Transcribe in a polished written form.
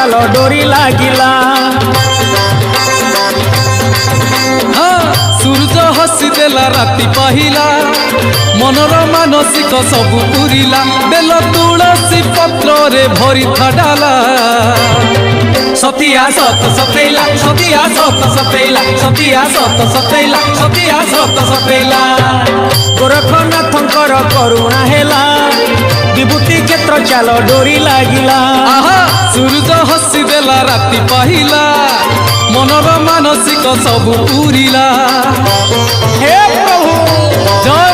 चाल डोरी लागिला। सूरज हसी देला राति पाहिला मनर मानसिक सबु पुरिला बेल तुलसी पत्र रे भरी थाडाला सतिया सत सतैला सतिया सत सतैला सतिया सत सतैला सतिया सत सतैला। गोरखनाथंकर करुणा हेला विभूति क्षेत्र चाल डोरी लागिला। सूरज हसी देला राति पाहिला मनर मानसिक सबु पुरिला। हे प्रभु जय